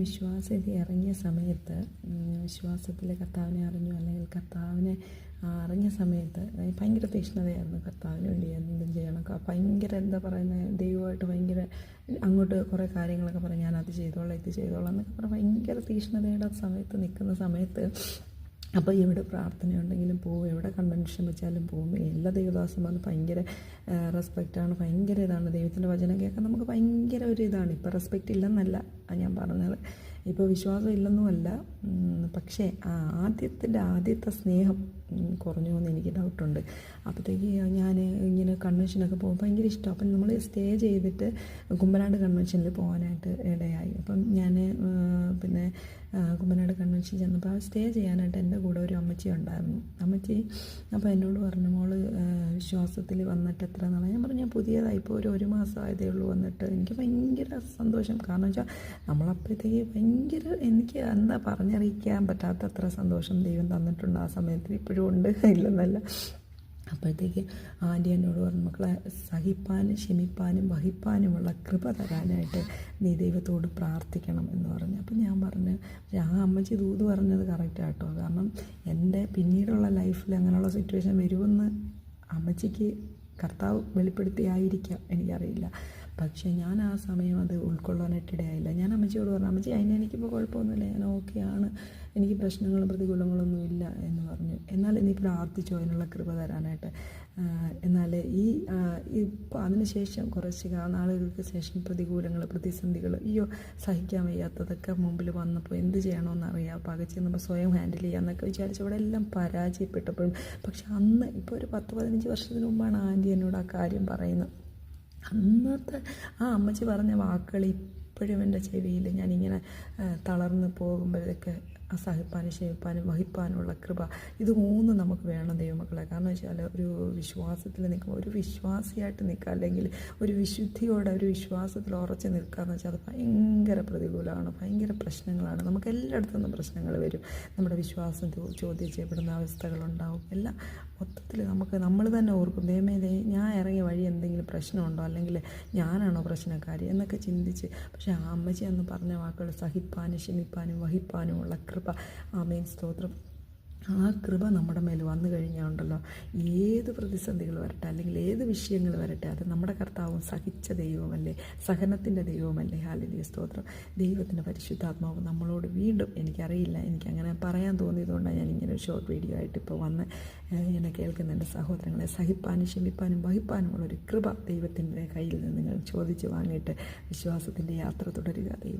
വിശ്വാസത്തിൽ ഇറങ്ങിയ സമയത്ത്, വിശ്വാസത്തിൽ കർത്താവിനെ അറിഞ്ഞു, അല്ലെങ്കിൽ കർത്താവിനെ അറിഞ്ഞ സമയത്ത് ഭയങ്കര തീക്ഷ്ണതയായിരുന്നു. കർത്താവിന് വേണ്ടി എന്തും ചെയ്യണം, ഭയങ്കര എന്താ പറയുന്നത്, ദൈവമായിട്ട് ഭയങ്കര അങ്ങോട്ട് കുറേ കാര്യങ്ങളൊക്കെ പറഞ്ഞ് ഞാനത് ചെയ്തോളാം ഇത് ചെയ്തോളാം എന്നൊക്കെ പറഞ്ഞ് ഭയങ്കര തീക്ഷ്ണതയുടെ സമയത്ത് നിൽക്കുന്ന സമയത്ത്, അപ്പോൾ എവിടെ പ്രാർത്ഥനയുണ്ടെങ്കിലും പോവും, എവിടെ കൺവെൻഷൻ വെച്ചാലും പോവും. എല്ലാ ദൈവദാസന്മാരും ഭയങ്കര റെസ്പെക്റ്റാണ്, ഭയങ്കര ഇതാണ്. ദൈവത്തിൻ്റെ വചനം കേൾക്കാൻ നമുക്ക് ഭയങ്കര ഒരു ഇതാണ്. ഇപ്പോൾ റെസ്പെക്റ്റ് ഇല്ലെന്നല്ല ഞാൻ പറഞ്ഞത്, ഇപ്പോൾ വിശ്വാസം ഇല്ലെന്നുമല്ല. പക്ഷേ ആദ്യത്തെ സ്നേഹം കുറഞ്ഞു എന്ന് എനിക്ക് ഡൗട്ടുണ്ട്. അപ്പോഴത്തേക്ക് ഞാൻ ഇങ്ങനെ കൺവെൻഷനൊക്കെ പോകും, ഭയങ്കര ഇഷ്ടം. അപ്പം നമ്മൾ സ്റ്റേ ചെയ്തിട്ട് കുമ്പനാട് കൺവെൻഷനിൽ പോകാനായിട്ട് ഇടയായി. അപ്പം ഞാൻ പിന്നെ കുമ്പനാട് കൺവെൻഷൻ ചെന്നപ്പോൾ സ്റ്റേ ചെയ്യാനായിട്ട് എൻ്റെ കൂടെ ഒരു അമ്മച്ചി ഉണ്ടായിരുന്നു. അമ്മച്ചി അപ്പോൾ എന്നോട് പറഞ്ഞു, മോള് വിശ്വാസത്തിൽ വന്നിട്ട് എത്ര നാളെ? ഞാൻ പറഞ്ഞു, ഞാൻ പുതിയതായി ഇപ്പോൾ ഒരു മാസമായതേ ഉള്ളൂ വന്നിട്ട്. എനിക്ക് ഭയങ്കര സന്തോഷം. കാരണം വെച്ചാൽ നമ്മളപ്പോഴത്തേക്ക് ഭയങ്കര, എനിക്ക് എന്താ പറഞ്ഞറിയിക്കാൻ പറ്റാത്തത്ര സന്തോഷം ദൈവം തന്നിട്ടുണ്ട് ആ സമയത്ത്. ഇപ്പോഴും ഉണ്ട്, ഇല്ലെന്നല്ല. അപ്പോഴത്തേക്ക് ആൻറ്റി എന്നോട് പറഞ്ഞു, മക്കളെ സഹിപ്പാനും ക്ഷമിപ്പാനും വഹിപ്പാനുമുള്ള കൃപ തരാനായിട്ട് നീ ദൈവത്തോട് പ്രാർത്ഥിക്കണം എന്ന് പറഞ്ഞു. അപ്പം ഞാൻ പറഞ്ഞു, ആ അമ്മച്ചി ദൂത് പറഞ്ഞത് കറക്റ്റാട്ടോ. കാരണം എൻ്റെ പിന്നീടുള്ള ലൈഫിൽ അങ്ങനെയുള്ള സിറ്റുവേഷൻ വരുമെന്ന് അമ്മച്ചിക്ക് കർത്താവ് വെളിപ്പെടുത്തിയായിരിക്കാം, എനിക്കറിയില്ല. പക്ഷേ ഞാൻ ആ സമയം അത് ഉൾക്കൊള്ളാനായിട്ടിടയായില്ല. ഞാൻ അമ്മച്ചിയോട് പറഞ്ഞു, അമ്മച്ചി എനിക്കിപ്പോൾ കുഴപ്പമൊന്നുമില്ല, ഞാൻ ഓക്കെയാണ്, എനിക്ക് പ്രശ്നങ്ങളും പ്രതികൂലങ്ങളൊന്നും ഇല്ല എന്ന് പറഞ്ഞു. എന്നാൽ നീ പ്രാർത്ഥിച്ചോ അതിനുള്ള കൃപ തരാനായിട്ട്. എന്നാൽ ഇപ്പോൾ അതിനുശേഷം കുറച്ച് നാളുകൾക്ക് ശേഷം പ്രതികൂലങ്ങൾ, പ്രതിസന്ധികൾ, സഹിക്കാൻ വയ്യാത്തതൊക്കെ മുമ്പിൽ വന്നപ്പോൾ എന്ത് ചെയ്യണമെന്നറിയാം, പകച്ചെന്നപ്പോൾ സ്വയം ഹാൻഡിൽ ചെയ്യാമെന്നൊക്കെ വിചാരിച്ച് അവിടെ എല്ലാം പരാജയപ്പെട്ടപ്പോഴും. പക്ഷെ അന്ന് ഇപ്പോൾ ഒരു 10-15 വർഷത്തിന് മുമ്പാണ് ആൻറ്റി എന്നോട് ആ കാര്യം പറയുന്നത്. അന്നത്തെ ആ അമ്മച്ചി പറഞ്ഞ വാക്കുകൾ ഇപ്പോഴും എൻ്റെ ചെവിയിൽ, ഞാനിങ്ങനെ തളർന്ന് പോകുമ്പോഴൊക്കെ സഹിപ്പാനും ക്ഷമിപ്പാനും വഹിപ്പാനുമുള്ള കൃപ, ഇത് മൂന്നും നമുക്ക് വേണം ദൈവമക്കളെ. കാരണം വെച്ചാൽ ഒരു വിശ്വാസത്തിൽ നിൽക്കുമ്പോൾ, ഒരു വിശ്വാസിയായിട്ട് നിൽക്കുക, അല്ലെങ്കിൽ ഒരു വിശുദ്ധിയോടെ ഒരു വിശ്വാസത്തിൽ ഉറച്ച് നിൽക്കുക എന്ന് വെച്ചാൽ അത് ഭയങ്കര പ്രതികൂലമാണ്, ഭയങ്കര പ്രശ്നങ്ങളാണ്. നമുക്ക് എല്ലായിടത്തു നിന്നും പ്രശ്നങ്ങൾ വരും. നമ്മുടെ വിശ്വാസം ചോദ്യം ചെയ്യപ്പെടുന്ന അവസ്ഥകളുണ്ടാവും. എല്ലാം മൊത്തത്തിൽ നമ്മൾ തന്നെ ഓർക്കും, ദൈവമേ ഞാൻ ഇറങ്ങിയ വഴി എന്തെങ്കിലും പ്രശ്നമുണ്ടോ, അല്ലെങ്കിൽ ഞാനാണോ പ്രശ്നക്കാരി എന്നൊക്കെ ചിന്തിച്ച്. പക്ഷേ ആ അമ്മച്ചി അന്ന് പറഞ്ഞ വാക്കുകൾ സഹിപ്പാനും ക്ഷമിപ്പാനും വഹിപ്പാനുമുള്ള കൃപ, ആമേൻ, സ്തോത്രം. ആ കൃപ നമ്മുടെ മേൽ വന്നു കഴിഞ്ഞാൽ ഉണ്ടല്ലോ, ഏത് പ്രതിസന്ധികൾ വരട്ടെ, അല്ലെങ്കിൽ ഏത് വിഷയങ്ങൾ വരട്ടെ, അത് നമ്മുടെ കർത്താവും സഹിച്ച ദൈവമല്ലേ, സഹനത്തിൻ്റെ ദൈവമല്ലേ. ഹല്ലേലൂയ, സ്തോത്രം. ദൈവത്തിൻ്റെ പരിശുദ്ധാത്മാവ് നമ്മളോട് വീണ്ടും, എനിക്കറിയില്ല, എനിക്കങ്ങനെ പറയാൻ തോന്നിയതുകൊണ്ടാണ് ഞാൻ ഇങ്ങനെ ഒരു ഷോർട്ട് വീഡിയോ ആയിട്ട് ഇപ്പോൾ വന്ന് എന്നെ കേൾക്കുന്ന എൻ്റെ സഹോദരങ്ങളെ, സഹിപ്പാനും ക്ഷമിപ്പാനും വഹിപ്പാനുമുള്ളൊരു കൃപ ദൈവത്തിൻ്റെ കയ്യിൽ നിന്ന് നിങ്ങൾ ചോദിച്ച് വാങ്ങിയിട്ട് വിശ്വാസത്തിൻ്റെ യാത്ര തുടരുക. ദൈവം